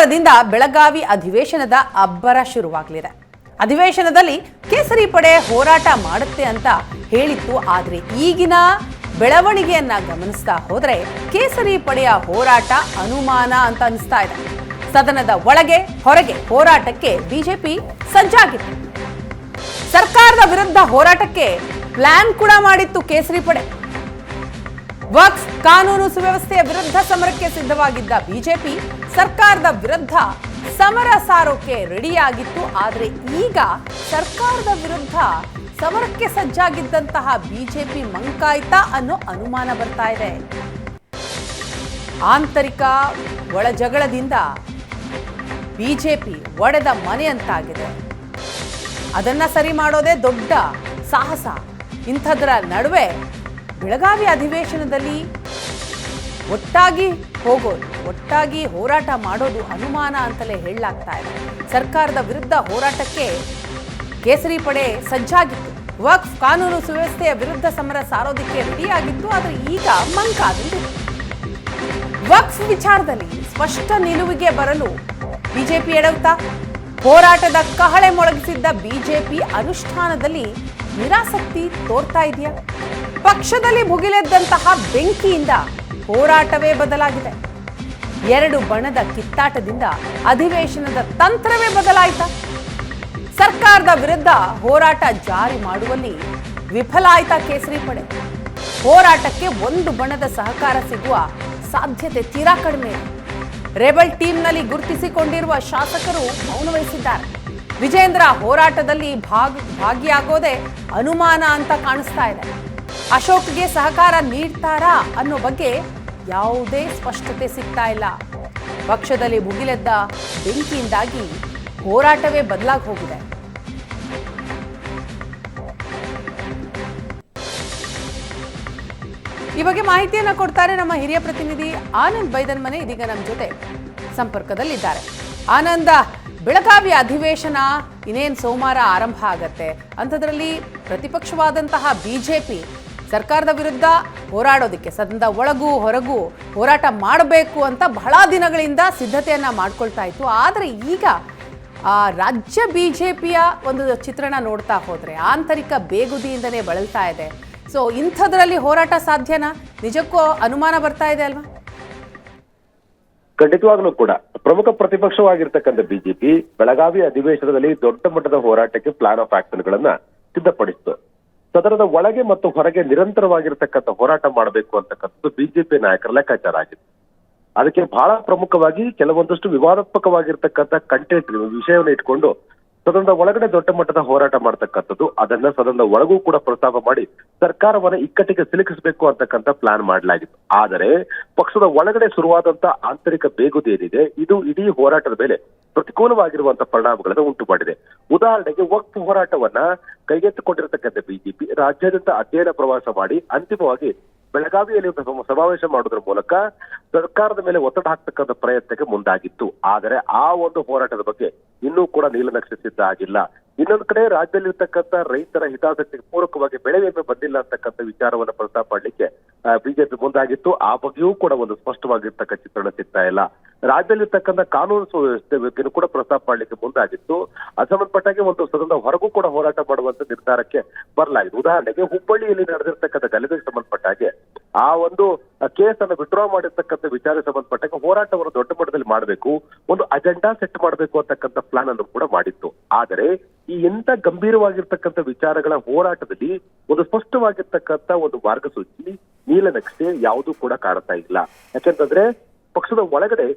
ಸೋಮವಾರದಿಂದ ಬೆಳಗಾವಿ ಅಧಿವೇಶನದ ಅಬ್ಬರ ಶುರುವಾಗಲಿದೆ. ಅಧಿವೇಶನದಲ್ಲಿ ಕೇಸರಿ ಪಡೆ ಹೋರಾಟ ಮಾಡುತ್ತೆ ಅಂತ ಹೇಳಿತ್ತು. ಆದರೆ ಈಗಿನ ಬೆಳವಣಿಗೆಯನ್ನ ಗಮನಿಸ್ತಾ ಹೋದ್ರೆ ಕೇಸರಿ ಪಡೆಯ ಹೋರಾಟ ಅನುಮಾನ ಅಂತ ಅನಿಸ್ತಾ ಇದೆ. ಸದನದ ಒಳಗೆ ಹೊರಗೆ ಹೋರಾಟಕ್ಕೆ ಬಿಜೆಪಿ ಸಜ್ಜಾಗಿತ್ತು. ಸರ್ಕಾರದ ವಿರುದ್ಧ ಹೋರಾಟಕ್ಕೆ ಪ್ಲಾನ್ ಕೂಡ ಮಾಡಿತ್ತು ಕೇಸರಿ ಪಡೆ. ವಕ್ಫ್ ಕಾನೂನು ಸುವ್ಯವಸ್ಥೆಯ ವಿರುದ್ಧ ಸಮರಕ್ಕೆ ಸಿದ್ಧವಾಗಿದ್ದ ಬಿಜೆಪಿ ಸರ್ಕಾರದ ವಿರುದ್ಧ ಸಮರ ಸಾರೋಕೆ ರೆಡಿಯಾಗಿತ್ತು. ಆದರೆ ಈಗ ಸರ್ಕಾರದ ವಿರುದ್ಧ ಸಮರಕ್ಕೆ ಸಜ್ಜಾಗಿದ್ದಂತಹ ಬಿಜೆಪಿ ಮಂಕಾಯ್ತಾ ಅನ್ನೋ ಅನುಮಾನ ಬರ್ತಾ ಇದೆ. ಆಂತರಿಕ ಒಳಜಗಳದಿಂದ ಬಿಜೆಪಿ ಒಡೆದ ಮನೆ ಅಂತಾಗಿದೆ. ಅದನ್ನ ಸರಿ ಮಾಡೋದೇ ದೊಡ್ಡ ಸಾಹಸ. ಇಂಥದ್ರ ನಡುವೆ ಬೆಳಗಾವಿ ಅಧಿವೇಶನದಲ್ಲಿ ಒಟ್ಟಾಗಿ ಹೋಗೋದು, ಒಟ್ಟಾಗಿ ಹೋರಾಟ ಮಾಡೋದು ಅನುಮಾನ ಅಂತಲೇ ಹೇಳಲಾಗ್ತಾ ಇದೆ. ಸರ್ಕಾರದ ವಿರುದ್ಧ ಹೋರಾಟಕ್ಕೆ ಕೇಸರಿ ಪಡೆ ಸಜ್ಜಾಗಿತ್ತು. ವಕ್ಫ್ ಕಾನೂನು ಸುವ್ಯವಸ್ಥೆಯ ವಿರುದ್ಧ ಸಮರ ಸಾರೋದಕ್ಕೆ ರೆಡಿಯಾಗಿತ್ತು. ಆದರೆ ಈಗ ಮಂಕಾಗಿದೆ. ವಕ್ಫ್ ವಿಚಾರದಲ್ಲಿ ಸ್ಪಷ್ಟ ನಿಲುವಿಗೆ ಬರಲು ಬಿಜೆಪಿ ಎಡವುತ್ತಾ? ಹೋರಾಟದ ಕಹಳೆ ಮೊಳಗಿಸಿದ್ದ ಬಿಜೆಪಿ ಅನುಷ್ಠಾನದಲ್ಲಿ ನಿರಾಸಕ್ತಿ ತೋರ್ತಾ ಇದೆಯಾ? ಪಕ್ಷದಲ್ಲಿ ಭುಗಿಲೆದ್ದಂತಹ ಬೆಂಕಿಯಿಂದ ಹೋರಾಟವೇ ಬದಲಾಗಿದೆ. ಎರಡು ಬಣದ ಕಿತ್ತಾಟದಿಂದ ಅಧಿವೇಶನದ ತಂತ್ರವೇ ಬದಲಾಯಿತಾ? ಸರ್ಕಾರದ ವಿರುದ್ಧ ಹೋರಾಟ ಜಾರಿ ಮಾಡುವಲ್ಲಿ ವಿಫಲ ಆಯ್ತಾ ಕೇಸರಿ ಪಡೆ? ಹೋರಾಟಕ್ಕೆ ಒಂದು ಬಣದ ಸಹಕಾರ ಸಿಗುವ ಸಾಧ್ಯತೆ ತೀರಾ ಕಡಿಮೆ. ರೆಬಲ್ ಟೀಮ್ನಲ್ಲಿ ಗುರುತಿಸಿಕೊಂಡಿರುವ ಶಾಸಕರು ಮೌನ ವಹಿಸಿದ್ದಾರೆ. ವಿಜೇಂದ್ರ ಹೋರಾಟದಲ್ಲಿ ಭಾಗಿಯಾಗೋದೇ ಅನುಮಾನ ಅಂತ ಕಾಣಿಸ್ತಾ ಇದೆ. ಅಶೋಕ್ಗೆ ಸಹಕಾರ ನೀಡ್ತಾರಾ ಅನ್ನೋ ಬಗ್ಗೆ ಯಾವುದೇ ಸ್ಪಷ್ಟತೆ ಸಿಗ್ತಾ ಇಲ್ಲ. ಪಕ್ಷದಲ್ಲಿ ಭುಗಿಲೆದ್ದ ಬೆಂಕಿಯಿಂದಾಗಿ ಹೋರಾಟವೇ ಬದಲಾಗಿ ಹೋಗಿದೆ. ಈ ಬಗ್ಗೆ ಮಾಹಿತಿಯನ್ನ ಕೊಡ್ತಾರೆ ನಮ್ಮ ಹಿರಿಯ ಪ್ರತಿನಿಧಿ ಆನಂದ್ ಬೈದನ್ಮನೆ. ಇದೀಗ ನಮ್ಮ ಜೊತೆ ಸಂಪರ್ಕದಲ್ಲಿದ್ದಾರೆ. ಆನಂದ, ಬೆಳಗಾವಿ ಅಧಿವೇಶನ ಇನ್ನೇನು ಸೋಮವಾರ ಆರಂಭ ಆಗತ್ತೆ. ಅಂಥದ್ರಲ್ಲಿ ಪ್ರತಿಪಕ್ಷವಾದಂತಹ ಬಿಜೆಪಿ ಸರ್ಕಾರದ ವಿರುದ್ಧ ಹೋರಾಡೋದಕ್ಕೆ ಸದನದ ಒಳಗೂ ಹೊರಗೂ ಹೋರಾಟ ಮಾಡಬೇಕು ಅಂತ ಬಹಳ ದಿನಗಳಿಂದ ಸಿದ್ಧತೆಯನ್ನ ಮಾಡ್ಕೊಳ್ತಾ ಇತ್ತು. ಆದರೆ ಈಗ ರಾಜ್ಯ ಬಿಜೆಪಿಯ ಒಂದು ಚಿತ್ರಣ ನೋಡ್ತಾ ಹೋದ್ರೆ ಆಂತರಿಕ ಬೇಗುದಿಯಿಂದನೇ ಬಳಲ್ತಾ ಇದೆ. ಸೊ ಇಂಥದ್ರಲ್ಲಿ ಹೋರಾಟ ಸಾಧ್ಯನಾ? ನಿಜಕ್ಕೂ ಅನುಮಾನ ಬರ್ತಾ ಇದೆ ಅಲ್ವಾ? ಖಂಡಿತವಾಗ್ಲೂ ಕೂಡ ಪ್ರಮುಖ ಪ್ರತಿಪಕ್ಷವಾಗಿರ್ತಕ್ಕಂಥ ಬಿಜೆಪಿ ಬೆಳಗಾವಿ ಅಧಿವೇಶನದಲ್ಲಿ ದೊಡ್ಡ ಮಟ್ಟದ ಹೋರಾಟಕ್ಕೆ ಪ್ಲಾನ್ ಆಫ್ ಆಕ್ಷನ್ ಗಳನ್ನ ಸಿದ್ಧಪಡಿಸಿತು. ಸದನದ ಒಳಗೆ ಮತ್ತು ಹೊರಗೆ ನಿರಂತರವಾಗಿರ್ತಕ್ಕಂಥ ಹೋರಾಟ ಮಾಡಬೇಕು ಅಂತಕ್ಕಂಥದ್ದು ಬಿಜೆಪಿ ನಾಯಕರ ಲೆಕ್ಕಾಚಾರ ಆಗಿದೆ. ಅದಕ್ಕೆ ಬಹಳ ಪ್ರಮುಖವಾಗಿ ಕೆಲವೊಂದಷ್ಟು ವಿವಾದಾತ್ಮಕವಾಗಿರ್ತಕ್ಕಂಥ ಕಂಟೆಂಟ್ ವಿಷಯವನ್ನು ಇಟ್ಕೊಂಡು ಸದನದ ಒಳಗಡೆ ದೊಡ್ಡ ಮಟ್ಟದ ಹೋರಾಟ ಮಾಡ್ತಕ್ಕಂಥದ್ದು, ಅದನ್ನ ಸದನದ ಒಳಗೂ ಕೂಡ ಪ್ರಸ್ತಾಪ ಮಾಡಿ ಸರ್ಕಾರವನ್ನ ಇಕ್ಕಟ್ಟಿಗೆ ಸಿಲುಕಿಸಬೇಕು ಅಂತಕ್ಕಂಥ ಪ್ಲಾನ್ ಮಾಡಲಾಗಿತ್ತು. ಆದರೆ ಪಕ್ಷದ ಒಳಗಡೆ ಶುರುವಾದಂತ ಆಂತರಿಕ ಬೇಗುದಿ ಏನಿದೆ, ಇದು ಇಡೀ ಹೋರಾಟದ ಮೇಲೆ ಪ್ರತಿಕೂಲವಾಗಿರುವಂತಹ ಪರಿಣಾಮಗಳನ್ನು ಉಂಟು ಮಾಡಿದೆ. ಉದಾಹರಣೆಗೆ ವಕ್ಫ್ ಹೋರಾಟವನ್ನ ಕೈಗೆತ್ತಿಕೊಂಡಿರತಕ್ಕಂಥ ಬಿಜೆಪಿ ರಾಜ್ಯಾದ್ಯಂತ ಅಧ್ಯಯನ ಪ್ರವಾಸ ಮಾಡಿ ಅಂತಿಮವಾಗಿ ಬೆಳಗಾವಿಯಲ್ಲಿ ಸಮಾವೇಶ ಮಾಡುವುದರ ಮೂಲಕ ಸರ್ಕಾರದ ಮೇಲೆ ಒತ್ತಡ ಹಾಕ್ತಕ್ಕಂಥ ಪ್ರಯತ್ನಕ್ಕೆ ಮುಂದಾಗಿತ್ತು. ಆದರೆ ಆ ಒಂದು ಹೋರಾಟದ ಬಗ್ಗೆ ಇನ್ನೂ ಕೂಡ ನೀಲನಕ್ಷೆ ಸಿದ್ಧ ಆಗಿಲ್ಲ. ಇನ್ನೊಂದು ಕಡೆ ರಾಜ್ಯದಲ್ಲಿರ್ತಕ್ಕಂಥ ರೈತರ ಹಿತಾಸಕ್ತಿಗೆ ಪೂರಕವಾಗಿ ಬೆಳೆ ವಿಮೆ ಬಂದಿಲ್ಲ ಅಂತಕ್ಕಂಥ ವಿಚಾರವನ್ನ ಪ್ರಸ್ತಾಪ ಮಾಡಲಿಕ್ಕೆ ಬಿಜೆಪಿ ಮುಂದಾಗಿತ್ತು. ಆ ಬಗ್ಗೆಯೂ ಕೂಡ ಒಂದು ಸ್ಪಷ್ಟವಾಗಿರ್ತಕ್ಕ ಚಿತ್ರಣ ಸಿಗ್ತಾ ಇಲ್ಲ. ರಾಜ್ಯದಲ್ಲಿರ್ತಕ್ಕಂಥ ಕಾನೂನು ಸುವ್ಯವಸ್ಥೆ ಬಗ್ಗೆಯೂ ಕೂಡ ಪ್ರಸ್ತಾಪ ಮಾಡಲಿಕ್ಕೆ ಮುಂದಾಗಿತ್ತು. ಅಸಂಬಂಧಪಟ್ಟಾಗೆ ಒಂದು ಸದನದ ಹೊರಗೂ ಕೂಡ ಹೋರಾಟ ಮಾಡುವಂತ ನಿರ್ಧಾರಕ್ಕೆ ಬರಲಾಗಿದೆ. ಉದಾಹರಣೆಗೆ ಹುಬ್ಬಳ್ಳಿಯಲ್ಲಿ ನಡೆದಿರ್ತಕ್ಕಂಥ ಗಲಭೆಗೆ ಸಂಬಂಧಪಟ್ಟ ಹಾಗೆ ಆ ಒಂದು ಕೇಸ್ ಅನ್ನು ವಿಡ್ರಾ ಮಾಡಿರ್ತಕ್ಕಂಥ ವಿಚಾರಕ್ಕೆ ಸಂಬಂಧಪಟ್ಟಾಗ ಹೋರಾಟವನ್ನು ದೊಡ್ಡ ಮಟ್ಟದಲ್ಲಿ ಮಾಡಬೇಕು, ಒಂದು ಅಜೆಂಡಾ ಸೆಟ್ ಮಾಡಬೇಕು ಅಂತಕ್ಕಂಥ ಪ್ಲಾನ್ ಅನ್ನು ಕೂಡ ಮಾಡಿತ್ತು. ಆದರೆ ಈ ಎಂತ ಗಂಭೀರವಾಗಿರ್ತಕ್ಕಂಥ ವಿಚಾರಗಳ ಹೋರಾಟದಲ್ಲಿ ಒಂದು ಸ್ಪಷ್ಟವಾಗಿರ್ತಕ್ಕಂಥ ಒಂದು ಮಾರ್ಗಸೂಚಿ ನೀಲನಕ್ಷೆ ಯಾವುದೂ ಕೂಡ ಕಾಣ್ತಾ ಇಲ್ಲ. ಯಾಕೆಂತಂದ್ರೆ ಪಕ್ಷದ ಒಳಗಡೆ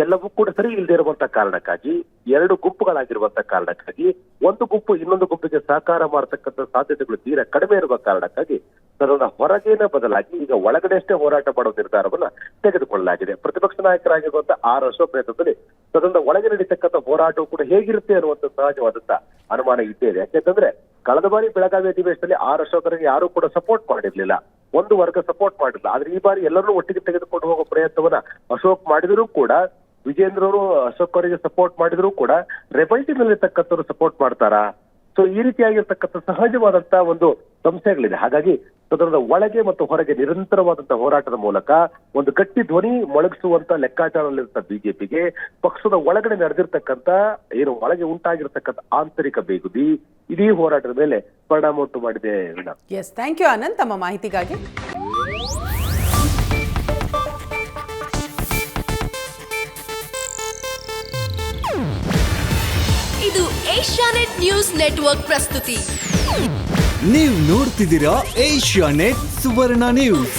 ಎಲ್ಲವೂ ಕೂಡ ಸರಿ ಇಲ್ಲದೆ ಇರುವಂತಹ ಕಾರಣಕ್ಕಾಗಿ, ಎರಡು ಗುಂಪುಗಳಾಗಿರುವಂತಹ ಕಾರಣಕ್ಕಾಗಿ, ಒಂದು ಗುಂಪು ಇನ್ನೊಂದು ಗುಂಪಿಗೆ ಸಹಕಾರ ಮಾಡತಕ್ಕಂಥ ಸಾಧ್ಯತೆಗಳು ತೀರಾ ಕಡಿಮೆ ಇರುವ ಕಾರಣಕ್ಕಾಗಿ ಸದನದ ಹೊರಗೇನ ಬದಲಾಗಿ ಈಗ ಒಳಗಡೆ ಅಷ್ಟೇ ಹೋರಾಟ ಮಾಡುವ ನಿರ್ಧಾರವನ್ನ ತೆಗೆದುಕೊಳ್ಳಲಾಗಿದೆ. ಪ್ರತಿಪಕ್ಷ ನಾಯಕರಾಗಿರುವಂತಹ ಆರ್ ಅಶೋಕ್ ನೇತೃತ್ವದಲ್ಲಿ ಸದನದ ಒಳಗೆ ನಡೀತಕ್ಕಂಥ ಹೋರಾಟವು ಕೂಡ ಹೇಗಿರುತ್ತೆ ಅನ್ನುವಂಥ ಸಹಜವಾದಂತ ಅನುಮಾನ ಇದ್ದೇ ಇದೆ. ಯಾಕೆಂತಂದ್ರೆ ಕಳೆದ ಬಾರಿ ಬೆಳಗಾವಿ ಅಧಿವೇಶನದಲ್ಲಿ ಆರ್ ಅಶೋಕರಿಗೆ ಯಾರು ಕೂಡ ಸಪೋರ್ಟ್ ಮಾಡಿರ್ಲಿಲ್ಲ, ಒಂದು ವರ್ಗ ಸಪೋರ್ಟ್ ಮಾಡಿಲ್ಲ. ಆದ್ರೆ ಈ ಬಾರಿ ಎಲ್ಲರೂ ಒಟ್ಟಿಗೆ ತೆಗೆದುಕೊಂಡು ಹೋಗೋ ಪ್ರಯತ್ನವನ್ನ ಅಶೋಕ್ ಮಾಡಿದರೂ ಕೂಡ, ವಿಜೇಂದ್ರ ಅವರು ಅಶೋಕ್ ಅವರಿಗೆ ಸಪೋರ್ಟ್ ಮಾಡಿದ್ರು ಕೂಡ ರೆಬಲ್ ಟೀಮ್ ನಲ್ಲಿರ್ತಕ್ಕಂಥವ್ರು ಸಪೋರ್ಟ್ ಮಾಡ್ತಾರಾ? ಸೊ ಈ ರೀತಿಯಾಗಿರ್ತಕ್ಕಂಥ ಸಹಜವಾದಂತಹ ಒಂದು ಸಂಶಯಗಳಿದೆ. ಹಾಗಾಗಿ ಸದನದ ಒಳಗೆ ಮತ್ತು ಹೊರಗೆ ನಿರಂತರವಾದಂತಹ ಹೋರಾಟದ ಮೂಲಕ ಒಂದು ಗಟ್ಟಿ ಧ್ವನಿ ಮೊಳಗಿಸುವಂತ ಲೆಕ್ಕಾಚಾರದಲ್ಲಿರುತ್ತ ಬಿಜೆಪಿಗೆ ಪಕ್ಷದ ಒಳಗಡೆ ನಡೆದಿರ್ತಕ್ಕಂಥ ಏನು ಒಳಗೆ ಉಂಟಾಗಿರ್ತಕ್ಕಂಥ ಆಂತರಿಕ ಬೇಗುದಿ ಇಡೀ ಹೋರಾಟದ ಮೇಲೆ ಪರಿಣಾಮ ಉಂಟು ಮಾಡಿದೆ. ಎಸ್, ಥ್ಯಾಂಕ್ ಯು ಆನಂದ್ ತಮ್ಮ ಮಾಹಿತಿಗಾಗಿ. ಇದು ಏಷ್ಯಾನೆಟ್ ನ್ಯೂಸ್ ನೆಟ್ವರ್ಕ್ ಪ್ರಸ್ತುತಿ. ನೀವು ನೋಡ್ತಿದ್ದೀರಾ ಏಷ್ಯಾನೆಟ್ ಸುವರ್ಣ ನ್ಯೂಸ್.